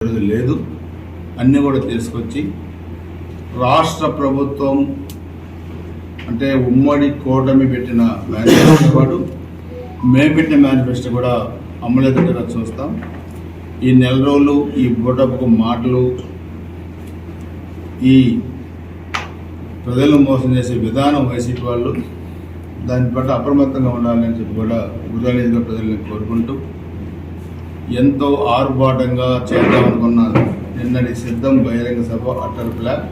భయపడేది లేదు. అన్నీ కూడా తీసుకొచ్చి రాష్ట్ర ప్రభుత్వం అంటే ఉమ్మడి కూటమి పెట్టిన మేనిఫెస్టో వాడు మేము పెట్టిన మేనిఫెస్టో కూడా అమలయ్యేటట్టుగా చూస్తాం. ఈ నెల రోజులు ఈ బూటపు మాటలు, ఈ ప్రజలను మోసం చేసే విధానం వైసీపీ వాళ్ళు, దాని పట్ల అప్రమత్తంగా ఉండాలని చెప్పి కూడా గుజరాత్ ప్రజల్ని కోరుకుంటూ ఎంతో ఆర్భాటంగా చేద్దామనుకున్న నిన్నటి సిద్ధం బహిరంగ సభ అటర్ ఫ్లాప్.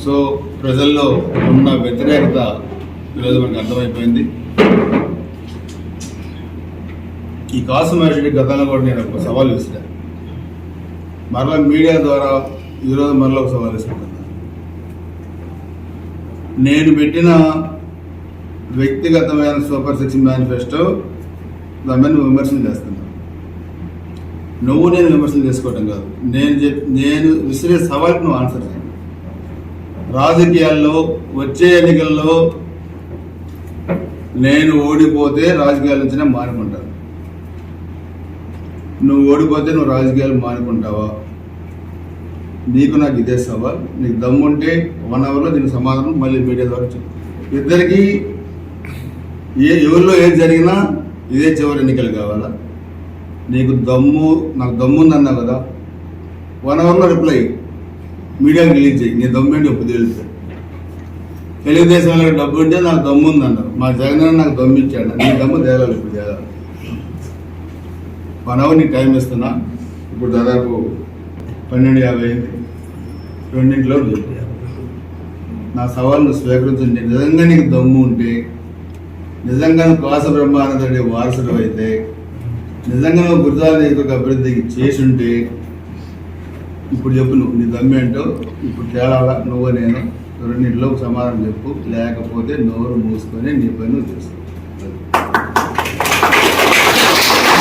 సో ప్రజల్లో ఉన్న వ్యతిరేకత ఈరోజు మనకు అర్థమైపోయింది. ఈ కాసుమహేశ్వరి గతంలో కూడా నేను ఒక సవాల్ విసిరా, మరలా మీడియా ద్వారా ఈరోజు మరలా ఒక సవాల్ ఇస్తున్నాను. నేను పెట్టిన వ్యక్తిగతమైన సూపర్ 6 మేనిఫెస్టో దాని మీద విమర్శలు చేస్తున్నాను. నువ్వు నేను విమర్శలు చేసుకోవటం కాదు, నేను విసిరే సవాల్కి నువ్వు ఆన్సర్ చేయండి. రాజకీయాల్లో వచ్చే ఎన్నికల్లో నేను ఓడిపోతే రాజకీయాల నుంచినే మానుకుంటాను. నువ్వు ఓడిపోతే నువ్వు రాజకీయాలు మానుకుంటావా? నీకు నాకు ఇదే సవాల్. నీకు దమ్ముంటే 1 అవర్లో దీనికి సమాధానం మళ్ళీ మీడియా ద్వారా చెప్పు. ఇద్దరికి ఎవరిలో ఏది జరిగినా ఇదే చివరి ఎన్నికలు కావాలా? నీకు దమ్ము, నాకు దమ్ము ఉందన్నావు కదా, 1 అవర్లో రిప్లై మీడియాకి రిలీజ్ చేయి. నీ దమ్ము ఏంటి ఒప్పు తెలుసు. తెలుగుదేశం వాళ్ళకి డబ్బు ఉంటే నాకు దమ్ము ఉందన్నావు, మా జగన్ నాకు దమ్ము ఇచ్చాడు. నీ దమ్ము తేలాలి. ఇప్పుడు తేలాలి. 1 అవర్ నీకు టైం ఇస్తున్నా. ఇప్పుడు దాదాపు 12:50 అయింది. 2 నా సవాల్ను స్వీకరించండి. నిజంగా నీకు దమ్ము ఉంటే, నిజంగా కాస బ్రహ్మానందరెడ్డి వారసుడు అయితే, నిజంగా నువ్వు గురుజాల నియోజకవర్గ అభివృద్ధికి చేసి ఉంటే ఇప్పుడు చెప్పు. నువ్వు నీ దమ్మేంటో ఇప్పుడు తేలాలా? నువ్వు నేను 2 సమాధానం చెప్పు. లేకపోతే నోరు మూసుకొని నీ పని నువ్వు చేసుకో.